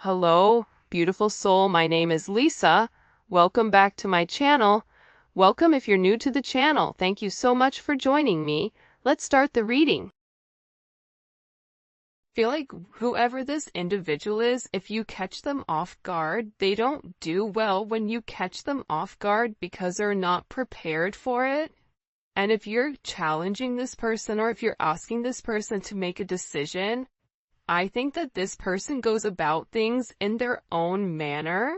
Hello, beautiful soul. My name is Lisa. Welcome back to my channel. Welcome if you're new to the channel. Thank you so much for joining me. Let's start the reading. Feel like whoever this individual is, if you catch them off guard, they don't do well when you catch them off guard because they're not prepared for it. And if you're challenging this person or if you're asking this person to make a decision, I think that this person goes about things in their own manner,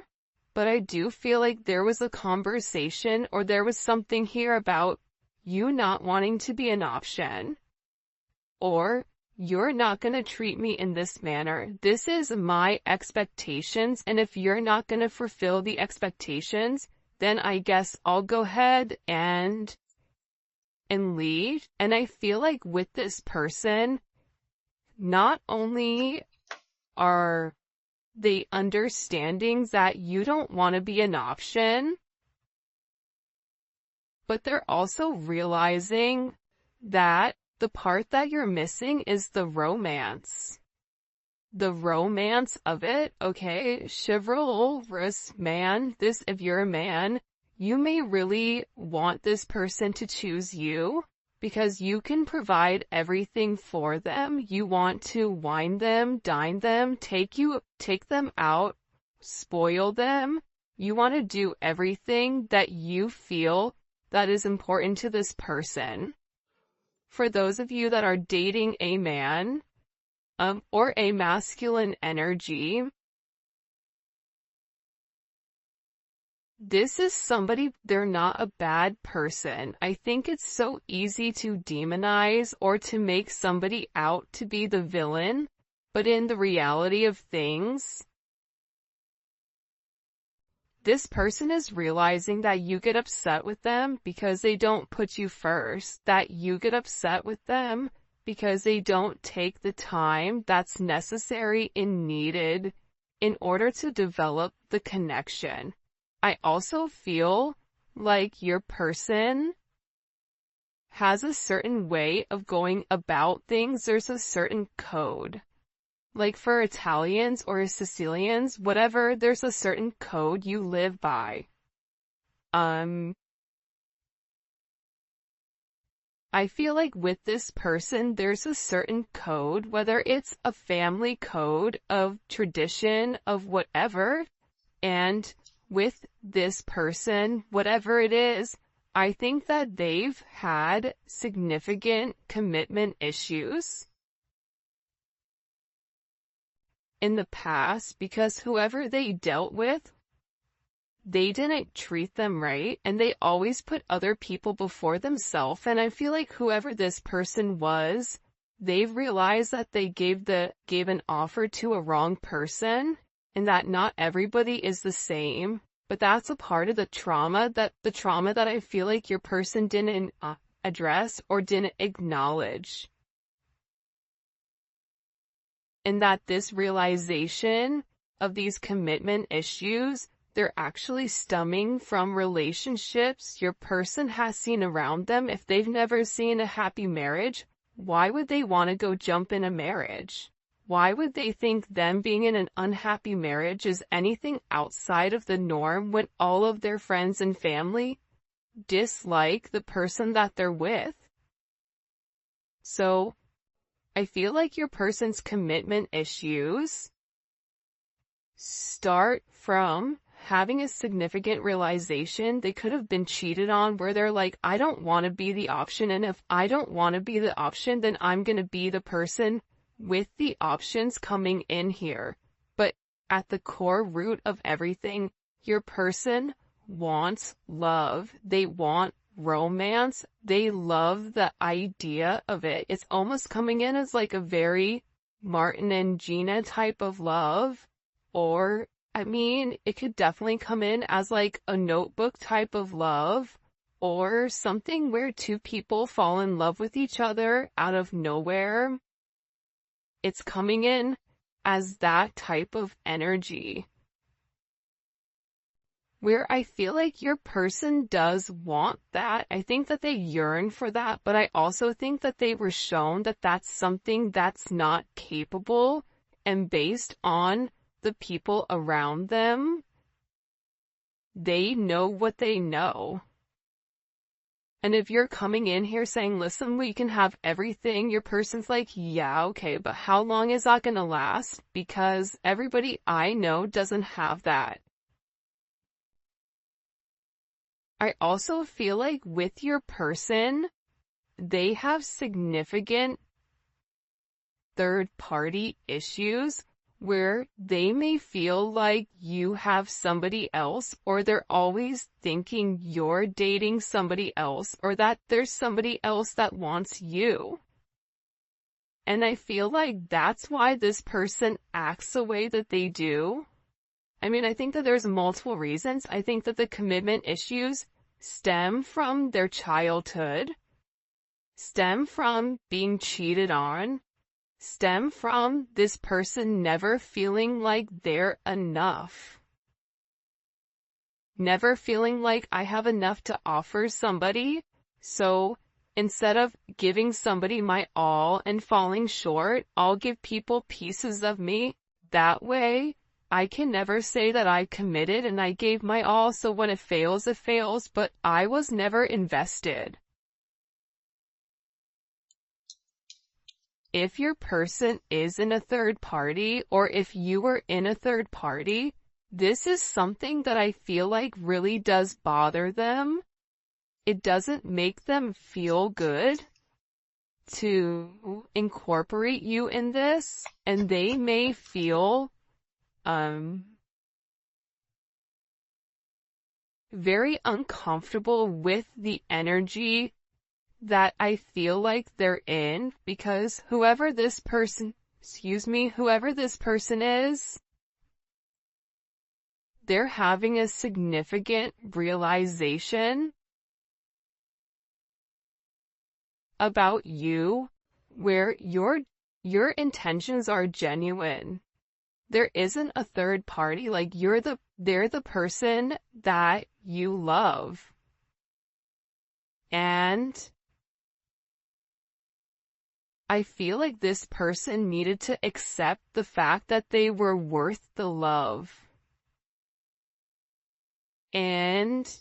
but I do feel like there was a conversation or there was something here about you not wanting to be an option, or you're not going to treat me in this manner. This is my expectations, and if you're not going to fulfill the expectations, then I guess I'll go ahead and leave. And I feel like with this person, not only are they understanding that you don't want to be an option, but they're also realizing that the part that you're missing is the romance. The romance of it, okay? Chivalrous man, if you're a man, you may really want this person to choose you, because you can provide everything for them. You want to wine them, dine them, take them out, spoil them. You want to do everything that you feel that is important to this person. For those of you that are dating a man, or a masculine energy, this is somebody, they're not a bad person. I think it's so easy to demonize or to make somebody out to be the villain, but in the reality of things, this person is realizing that you get upset with them because they don't put you first, that you get upset with them because they don't take the time that's necessary and needed in order to develop the connection. I also feel like your person has a certain way of going about things. There's a certain code. Like for Italians or Sicilians, whatever, there's a certain code you live by. I feel like with this person, there's a certain code, whether it's a family code of tradition of whatever, and with this person, whatever it is, I think that they've had significant commitment issues in the past because whoever they dealt with, they didn't treat them right, and they always put other people before themselves. And I feel like whoever this person was, they've realized that they gave an offer to a wrong person, and that not everybody is the same, but that's a part of the trauma that I feel like your person didn't address or didn't acknowledge. And that this realization of these commitment issues, they're actually stemming from relationships your person has seen around them. If they've never seen a happy marriage, why would they want to go jump in a marriage? Why would they think them being in an unhappy marriage is anything outside of the norm when all of their friends and family dislike the person that they're with? So, I feel like your person's commitment issues start from having a significant realization they could have been cheated on, where they're like, I don't want to be the option, and if I don't want to be the option, then I'm going to be the person with the options coming in here. But at the core root of everything, your person wants love. They want romance. They love the idea of it. It's almost coming in as like a very Martin and Gina type of love, or I mean, it could definitely come in as like a Notebook type of love, or something where two people fall in love with each other out of nowhere. It's coming in as that type of energy, where I feel like your person does want that. I think that they yearn for that, but I also think that they were shown that that's something that's not capable, and based on the people around them, they know what they know. And if you're coming in here saying, listen, we can have everything, your person's like, yeah, okay, but how long is that gonna last? Because everybody I know doesn't have that. I also feel like with your person, they have significant third-party issues where they may feel like you have somebody else, or they're always thinking you're dating somebody else, or that there's somebody else that wants you. And I feel like that's why this person acts the way that they do. I mean, I think that there's multiple reasons. I think that the commitment issues stem from their childhood, stem from being cheated on, stem from this person never feeling like they're enough. Never feeling like I have enough to offer somebody, so instead of giving somebody my all and falling short, I'll give people pieces of me. That way, I can never say that I committed and I gave my all, so when it fails, but I was never invested. If your person is in a third party, or if you were in a third party, this is something that I feel like really does bother them. It doesn't make them feel good to incorporate you in this, and they may feel very uncomfortable with the energy that I feel like they're in, because whoever this person is, they're having a significant realization about you where your intentions are genuine. There isn't a third party, like they're the person that you love. And I feel like this person needed to accept the fact that they were worth the love. And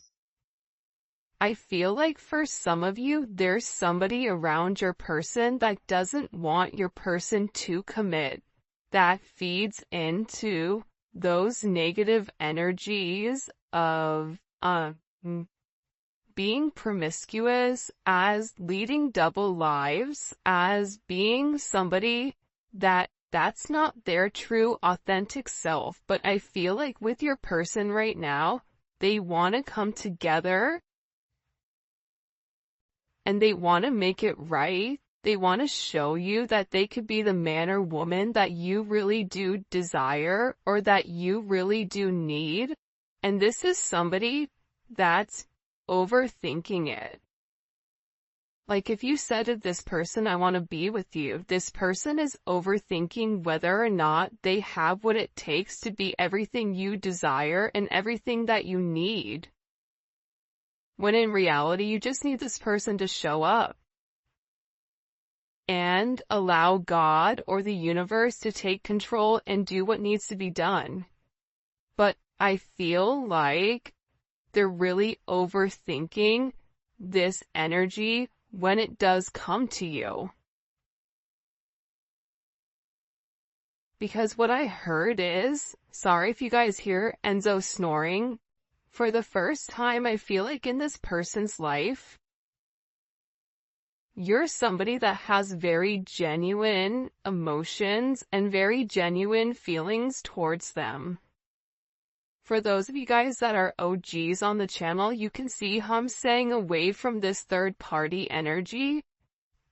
I feel like for some of you, there's somebody around your person that doesn't want your person to commit, that feeds into those negative energies of being promiscuous, as leading double lives, as being somebody that's not their true authentic self. But I feel like with your person right now, they want to come together and they want to make it right. They want to show you that they could be the man or woman that you really do desire, or that you really do need. And this is somebody that's overthinking it. Like if you said to this person, I want to be with you, this person is overthinking whether or not they have what it takes to be everything you desire and everything that you need. When in reality, you just need this person to show up and allow God or the universe to take control and do what needs to be done. But I feel like they're really overthinking this energy when it does come to you. Because what I heard is, sorry if you guys hear Enzo snoring, for the first time I feel like in this person's life, you're somebody that has very genuine emotions and very genuine feelings towards them. For those of you guys that are OGs on the channel, you can see how I'm staying away from this third party energy,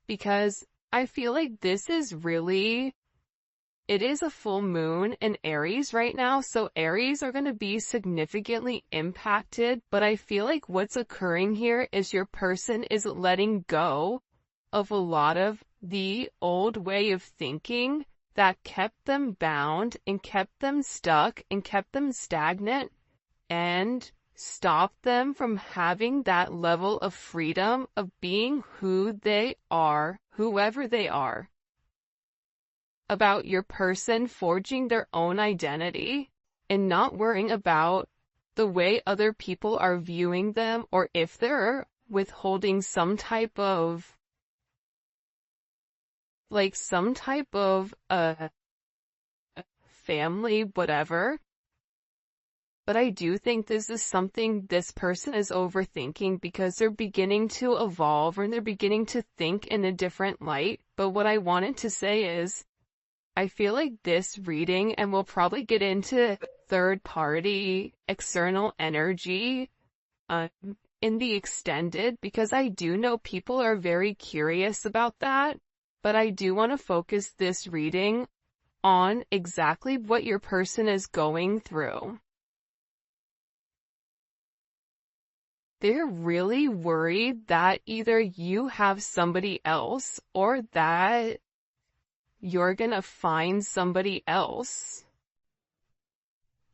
because I feel like this is really, it is a full moon in Aries right now, so Aries are going to be significantly impacted, but I feel like what's occurring here is your person is letting go of a lot of the old way of thinking that kept them bound and kept them stuck and kept them stagnant and stopped them from having that level of freedom of being who they are, whoever they are. about your person forging their own identity and not worrying about the way other people are viewing them, or if they're withholding some type of family, whatever. But I do think this is something this person is overthinking because they're beginning to evolve and they're beginning to think in a different light. But what I wanted to say is, I feel like this reading, and we'll probably get into third party, external energy, in the extended, because I do know people are very curious about that. But I do want to focus this reading on exactly what your person is going through. They're really worried that either you have somebody else or that you're gonna find somebody else.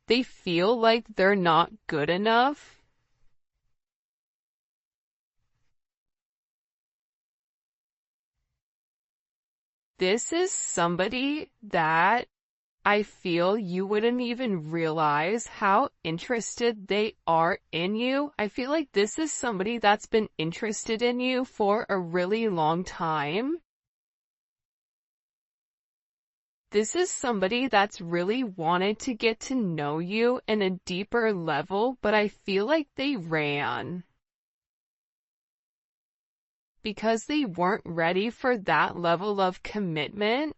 They feel like they're not good enough. This is somebody that I feel you wouldn't even realize how interested they are in you. I feel like this is somebody that's been interested in you for a really long time. This is somebody that's really wanted to get to know you in a deeper level, but I feel like they ran because they weren't ready for that level of commitment.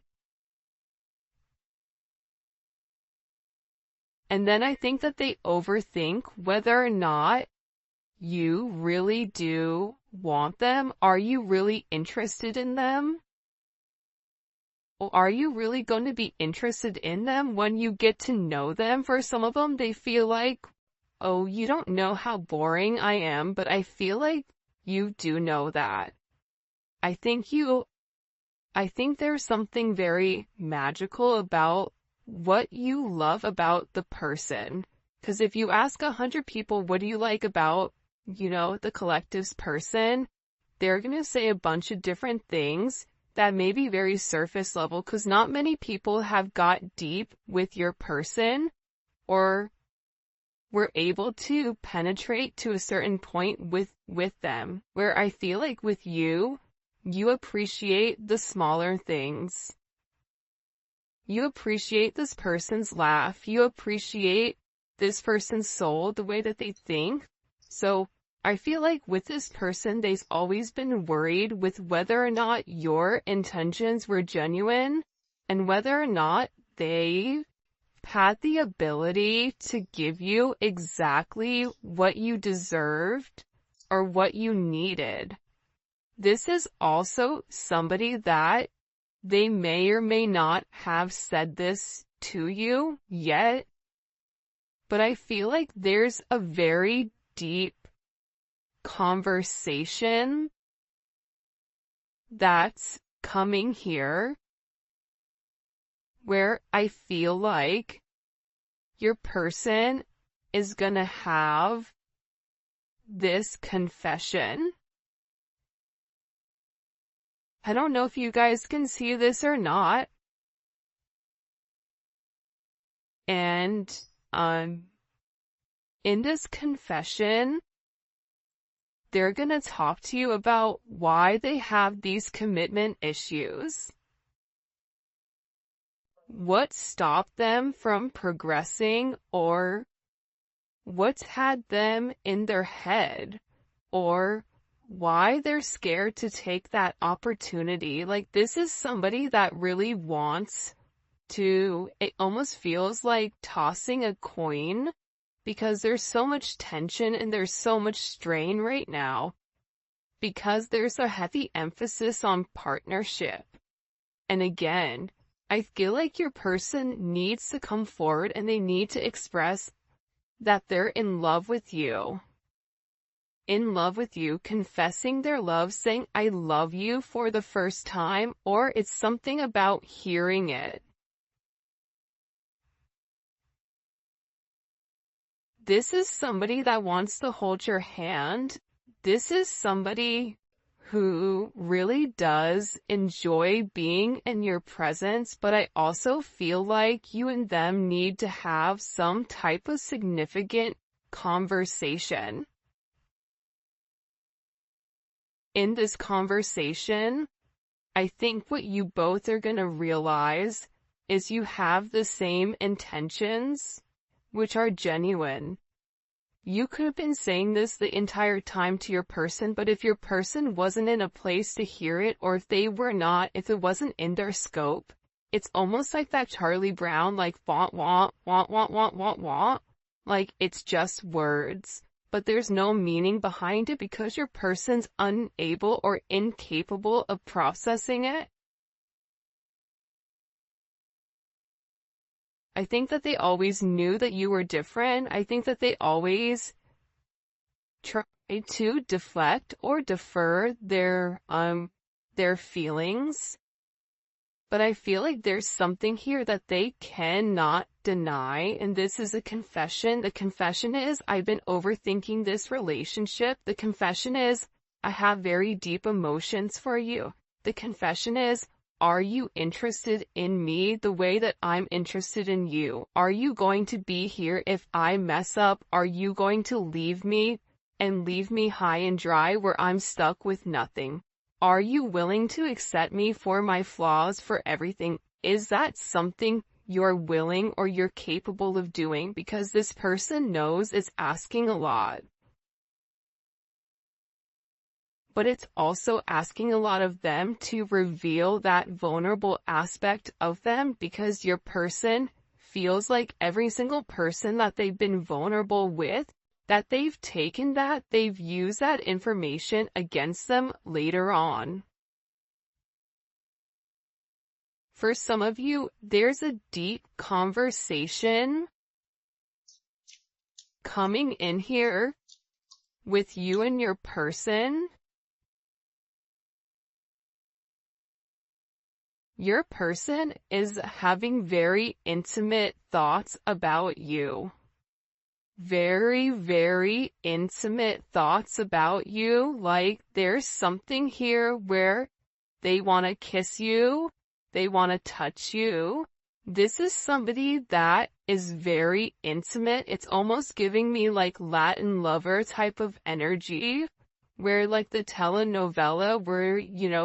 And then I think that they overthink whether or not you really do want them. Are you really interested in them? Or are you really going to be interested in them when you get to know them? For some of them, they feel like, oh, you don't know how boring I am, but I feel like you do know that. I think there's something very magical about what you love about the person. Because if you ask 100 people, what do you like about, the collective's person, they're going to say a bunch of different things that may be very surface level, because not many people have got deep with your person or were able to penetrate to a certain point with them. Where I feel like with you, you appreciate the smaller things. You appreciate this person's laugh. You appreciate this person's soul, the way that they think. So I feel like with this person, they've always been worried with whether or not your intentions were genuine and whether or not they had the ability to give you exactly what you deserved or what you needed. This is also somebody that they may or may not have said this to you yet, but I feel like there's a very deep conversation that's coming here where I feel like your person is gonna have this confession. I don't know if you guys can see this or not. And, in this confession, they're gonna talk to you about why they have these commitment issues. What stopped them from progressing, or what's had them in their head, or why they're scared to take that opportunity. Like, this is somebody that really wants to, it almost feels like tossing a coin because there's so much tension and there's so much strain right now because there's a heavy emphasis on partnership. And again, I feel like your person needs to come forward and they need to express that they're in love with you. In love with you, confessing their love, saying, I love you for the first time, or it's something about hearing it. This is somebody that wants to hold your hand. This is somebody who really does enjoy being in your presence, but I also feel like you and them need to have some type of significant conversation. In this conversation, I think what you both are going to realize is you have the same intentions, which are genuine. You could have been saying this the entire time to your person, but if your person wasn't in a place to hear it, or if it wasn't in their scope, it's almost like that Charlie Brown, like, want, like, it's just words, but there's no meaning behind it because your person's unable or incapable of processing it. I think that they always knew that you were different. I think that they always tried to deflect or defer their feelings. But I feel like there's something here that they cannot deny, and this is a confession. The confession is, I've been overthinking this relationship. The confession is, I have very deep emotions for you. The confession is, are you interested in me the way that I'm interested in you? Are you going to be here if I mess up? Are you going to leave me and leave me high and dry where I'm stuck with nothing? Are you willing to accept me for my flaws, for everything? Is that something you're willing or you're capable of doing? Because this person knows it's asking a lot. But it's also asking a lot of them to reveal that vulnerable aspect of them, because your person feels like every single person that they've been vulnerable with, that they've used that information against them later on. For some of you, there's a deep conversation coming in here with you and your person. Your person is having very intimate thoughts about you. Very, very intimate thoughts about you. Like, there's something here where they want to kiss you. They want to touch you. This is somebody that is very intimate. It's almost giving me like Latin lover type of energy, where like the telenovela where,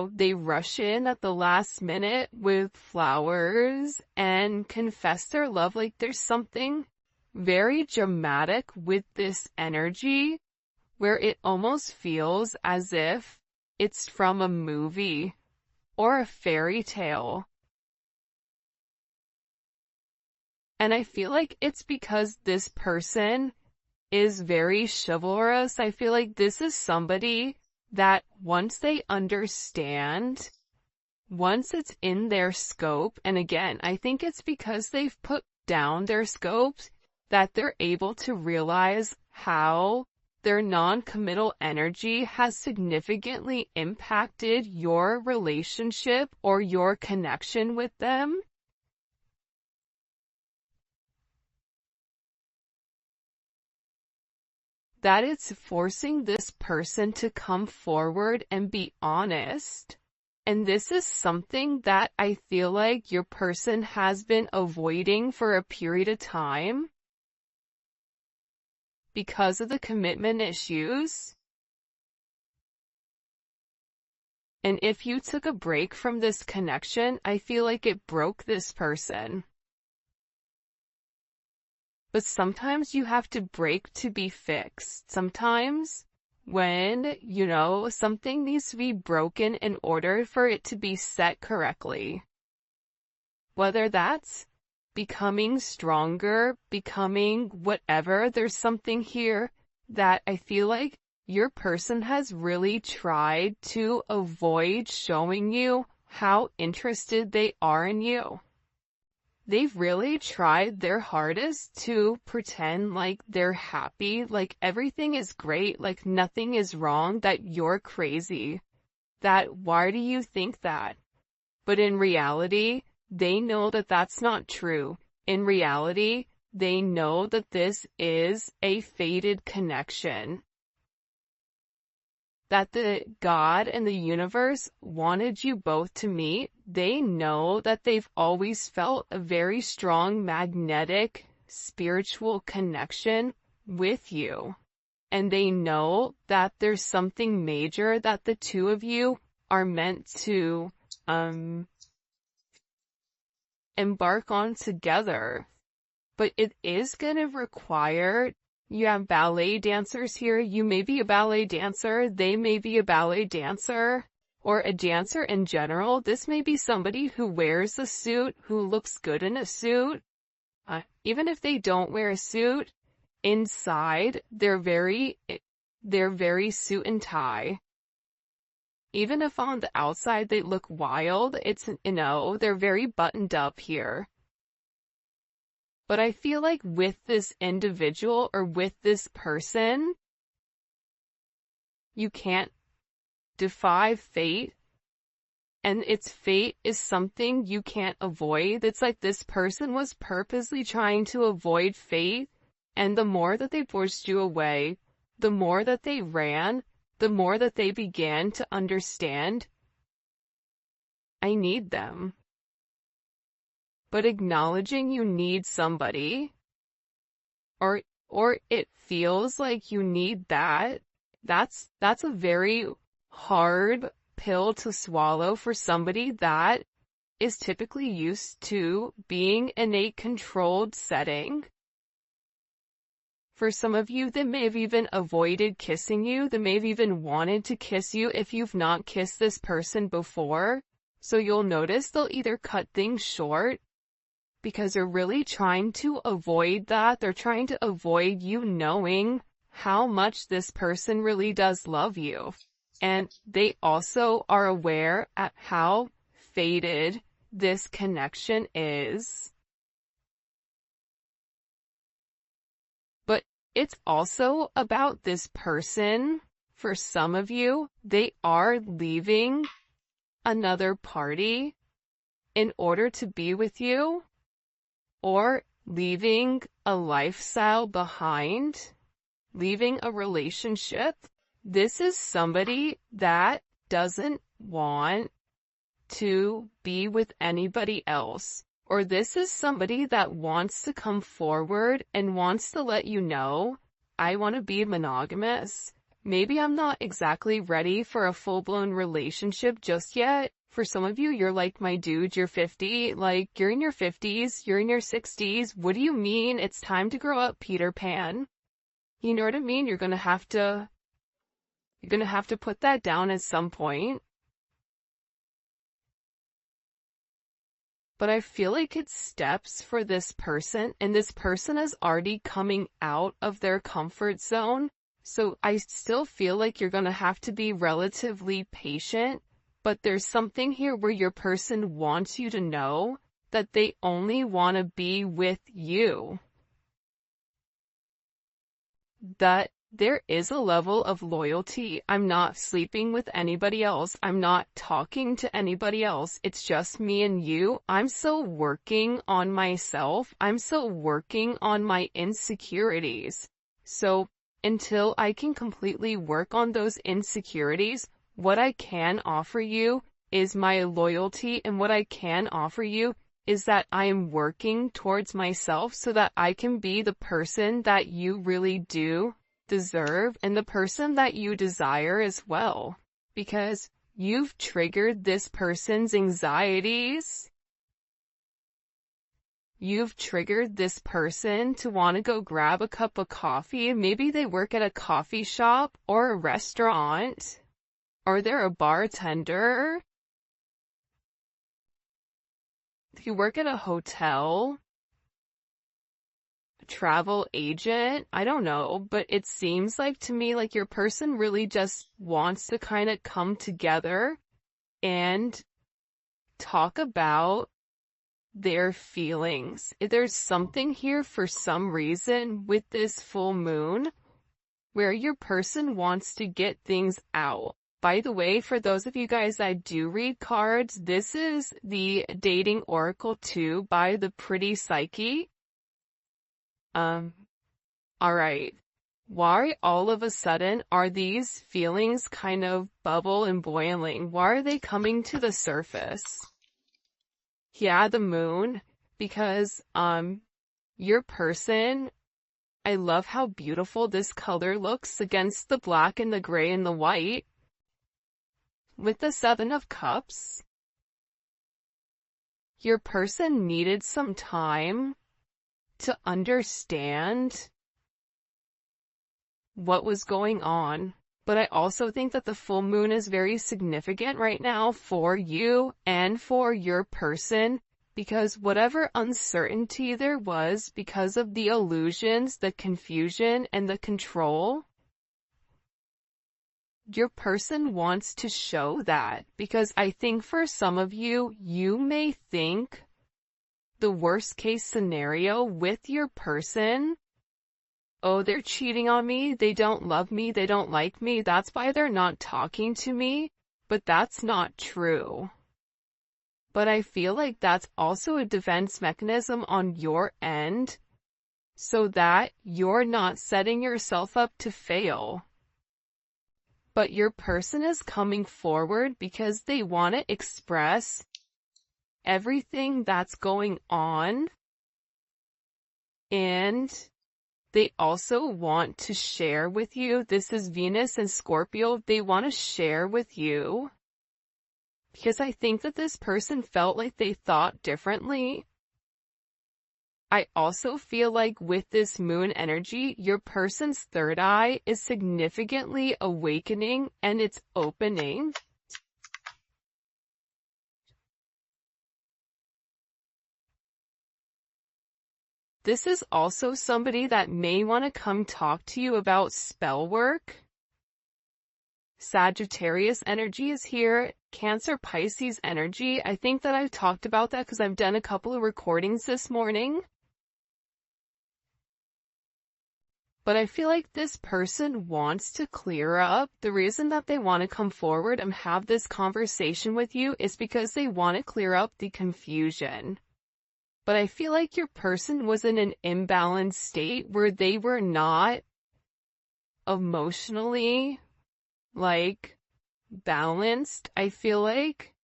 they rush in at the last minute with flowers and confess their love. Like, there's something very dramatic with this energy where it almost feels as if it's from a movie or a fairy tale. And I feel like it's because this person is very chivalrous. I feel like this is somebody that once they understand, once it's in their scope, and again, I think it's because they've put down their scopes, that they're able to realize how their non-committal energy has significantly impacted your relationship or your connection with them. That it's forcing this person to come forward and be honest. And this is something that I feel like your person has been avoiding for a period of time because of the commitment issues. And if you took a break from this connection, I feel like it broke this person. But sometimes you have to break to be fixed. Sometimes when, something needs to be broken in order for it to be set correctly. Whether that's becoming stronger, becoming whatever, there's something here that I feel like your person has really tried to avoid showing you how interested they are in you. They've really tried their hardest to pretend like they're happy, like everything is great, like nothing is wrong, that you're crazy. That why do you think that? But in reality, they know that that's not true. In reality, they know that this is a fated connection. that the God and the universe wanted you both to meet. They know that they've always felt a very strong magnetic spiritual connection with you. And they know that there's something major that the two of you are meant to embark on together. But it is going to require, you have ballet dancers here, you may be a ballet dancer, they may be a ballet dancer, or a dancer in general. This may be somebody who wears a suit, who looks good in a suit. Even if they don't wear a suit, inside, they're very suit and tie. Even if on the outside they look wild, they're very buttoned up here. But I feel like with this individual or with this person, you can't defy fate. And its fate is something you can't avoid. It's like this person was purposely trying to avoid fate. And the more that they pushed you away, the more that they ran, the more that they began to understand, I need them. But acknowledging you need somebody, or it feels like you need that's a very hard pill to swallow for somebody that is typically used to being in a controlled setting. For some of you, they may have even avoided kissing you. They may have even wanted to kiss you if you've not kissed this person before. So you'll notice they'll either cut things short because they're really trying to avoid that. They're trying to avoid you knowing how much this person really does love you. And they also are aware at how fated this connection is. But it's also about this person. For some of you, they are leaving another party in order to be with you, or leaving a lifestyle behind, leaving a relationship. This is somebody that doesn't want to be with anybody else. Or this is somebody that wants to come forward and wants to let you know, I want to be monogamous. Maybe I'm not exactly ready for a full-blown relationship just yet. For some of you, you're like, my dude, you're 50, like, you're in your 50s, you're in your 60s. What do you mean it's time to grow up, Peter Pan? You know what I mean? You're gonna have to put that down at some point. But I feel like it's steps for this person, and this person is already coming out of their comfort zone. So I still feel like you're gonna have to be relatively patient, but there's something here where your person wants you to know that they only want to be with you. That there is a level of loyalty. I'm not sleeping with anybody else. I'm not talking to anybody else. It's just me and you. I'm still working on myself. I'm still working on my insecurities. So until I can completely work on those insecurities, what I can offer you is my loyalty, and what I can offer you is that I am working towards myself so that I can be the person that you really do deserve and the person that you desire as well. Because you've triggered this person's anxieties. You've triggered this person to want to go grab a cup of coffee. Maybe they work at a coffee shop or a restaurant. Or they're a bartender. You work at a hotel, a travel agent, I don't know, but it seems like to me like your person really just wants to kind of come together and talk about their feelings. There's something here for some reason with this full moon where your person wants to get things out. By the way, for those of you guys that do read cards, this is the Dating Oracle 2 by the Pretty Psyche. Alright. Why all of a sudden are these feelings kind of bubble and boiling? Why are they coming to the surface? Yeah, the moon, because, your person, I love how beautiful this color looks against the black and the gray and the white. With the Seven of Cups, your person needed some time to understand what was going on. But I also think that the full moon is very significant right now for you and for your person, because whatever uncertainty there was because of the illusions, the confusion, and the control, your person wants to show that, because I think for some of you, you may think the worst case scenario with your person, oh, they're cheating on me, they don't love me, they don't like me, that's why they're not talking to me, but that's not true. But I feel like that's also a defense mechanism on your end, so that you're not setting yourself up to fail. But your person is coming forward because they want to express everything that's going on, and they also want to share with you. This is Venus and Scorpio. They want to share with you because I think that this person felt like they thought differently. I also feel like with this moon energy, your person's third eye is significantly awakening and it's opening. This is also somebody that may want to come talk to you about spell work. Sagittarius energy is here. Cancer, Pisces energy. I think that I've talked about that because I've done a couple of recordings this morning. But I feel like this person wants to clear up. The reason that they want to come forward and have this conversation with you is because they want to clear up the confusion. But I feel like your person was in an imbalanced state where they were not emotionally, balanced, I feel like.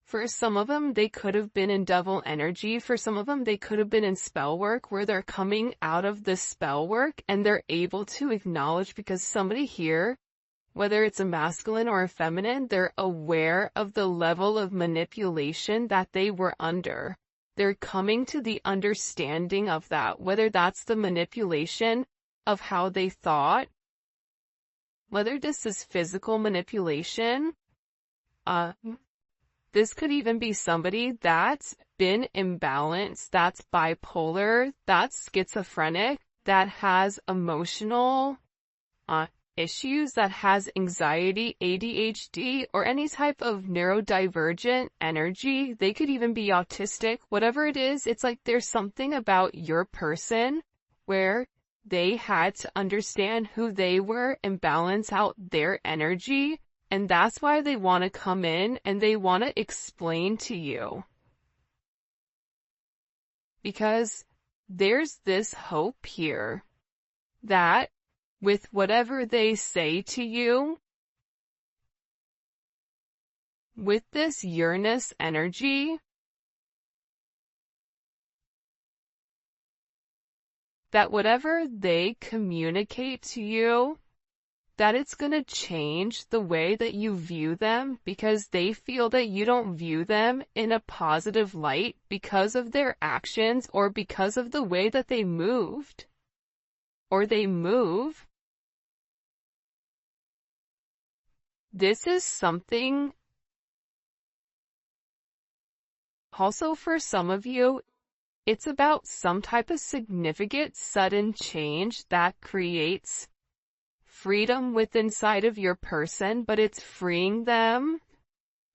For some of them, they could have been in devil energy. For some of them, they could have been in spell work where they're coming out of the spell work and they're able to acknowledge, because somebody here, whether it's a masculine or a feminine, they're aware of the level of manipulation that they were under. They're coming to the understanding of that, whether that's the manipulation of how they thought, whether this is physical manipulation, this could even be somebody that's been imbalanced, that's bipolar, that's schizophrenic, that has emotional issues, that has anxiety, ADHD, or any type of neurodivergent energy. They could even be autistic. Whatever it is, it's like there's something about your person where they had to understand who they were and balance out their energy. And that's why they want to come in and they want to explain to you. Because there's this hope here that with whatever they say to you, with this Uranus energy, that whatever they communicate to you, that it's going to change the way that you view them, because they feel that you don't view them in a positive light because of their actions or because of the way that they moved or they move. This is something also for some of you. It's about some type of significant sudden change that creates freedom within inside of your person, but it's freeing them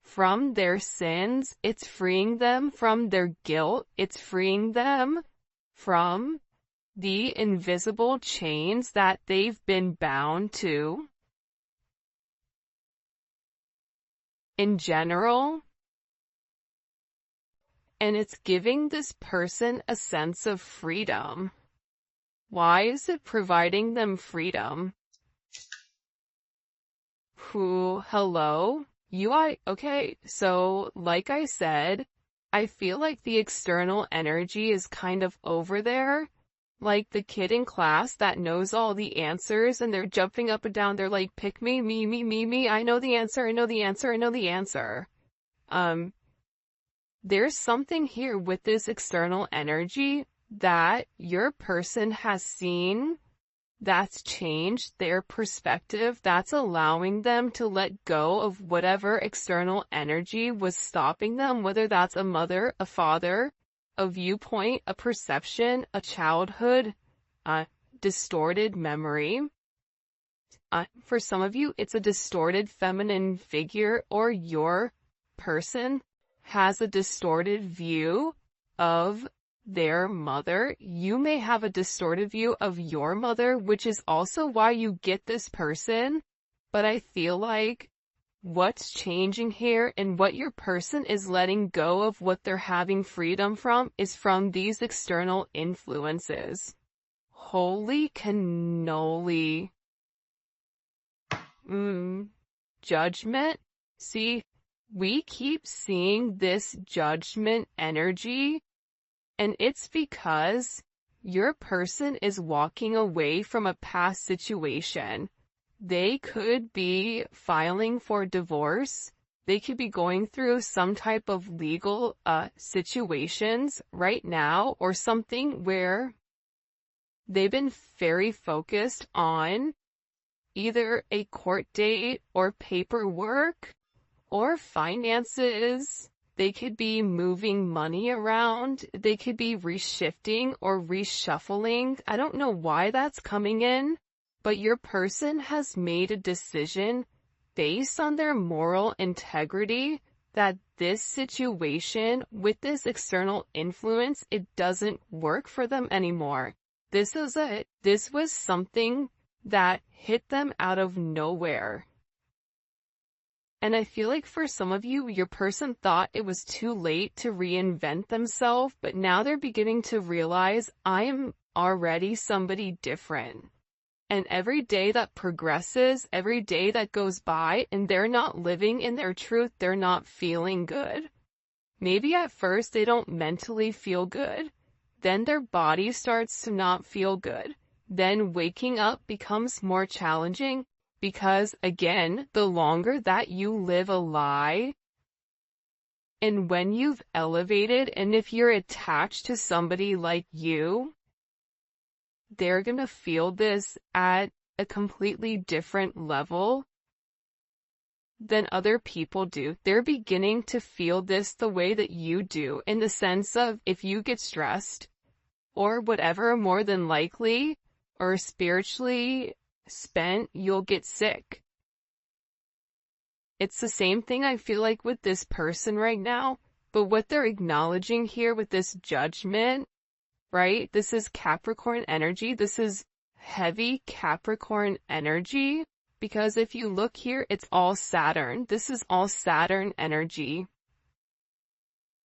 from their sins, it's freeing them from their guilt, it's freeing them from the invisible chains that they've been bound to. In general, and it's giving this person a sense of freedom. Why is it providing them freedom? Hello? Okay, so like I said, I feel like the external energy is kind of over there. Like the kid in class that knows all the answers and they're jumping up and down. They're like, pick me, me. I know the answer. I know the answer. I know the answer. There's something here with this external energy that your person has seen that's changed their perspective, that's allowing them to let go of whatever external energy was stopping them, whether that's a mother, a father, a viewpoint, a perception, a childhood, a distorted memory. For some of you, it's a distorted feminine figure, or your person has a distorted view of their mother. You may have a distorted view of your mother, which is also why you get this person. But I feel like what's changing here and what your person is letting go of, what they're having freedom from, is from these external influences. Holy cannoli. Judgment. See, we keep seeing this judgment energy, and it's because your person is walking away from a past situation. They could be filing for divorce. They could be going through some type of legal situations right now, or something where they've been very focused on either a court date or paperwork or finances. They could be moving money around. They could be reshifting or reshuffling. I don't know why that's coming in, but your person has made a decision based on their moral integrity that this situation with this external influence, it doesn't work for them anymore. This was something that hit them out of nowhere. And I feel like for some of you, your person thought it was too late to reinvent themselves, but now they're beginning to realize, I am already somebody different. And every day that progresses, every day that goes by, and they're not living in their truth, they're not feeling good. Maybe at first they don't mentally feel good. Then their body starts to not feel good. Then waking up becomes more challenging. Because, again, the longer that you live a lie, and when you've elevated, and if you're attached to somebody like you, they're gonna feel this at a completely different level than other people do. They're beginning to feel this the way that you do, in the sense of, if you get stressed, or whatever, more than likely, or spiritually spent, you'll get sick. It's the same thing I feel like with this person right now, but what they're acknowledging here with this judgment, right? This is Capricorn energy. This is heavy Capricorn energy, because if you look here, it's all Saturn. This is all Saturn energy.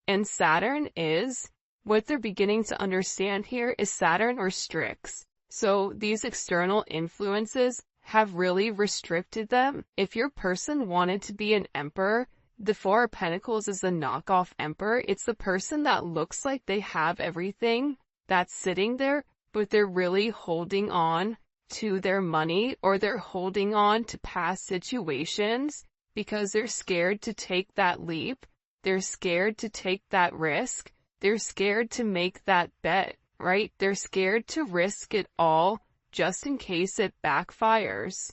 And Saturn is, what they're beginning to understand here is Saturn or Strix. So these external influences have really restricted them. If your person wanted to be an emperor, the Four of Pentacles is a knockoff emperor. It's the person that looks like they have everything that's sitting there, but they're really holding on to their money, or they're holding on to past situations because they're scared to take that leap. They're scared to take that risk. They're scared to make that bet. Right? They're scared to risk it all just in case it backfires.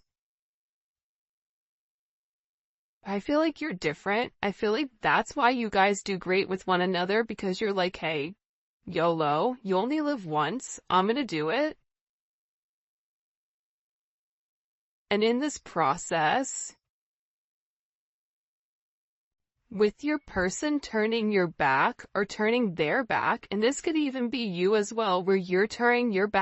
I feel like you're different. I feel like that's why you guys do great with one another, because you're like, hey, YOLO, you only live once. I'm gonna do it. And in this process, with your person turning your back or turning their back, and this could even be you as well, where you're turning your back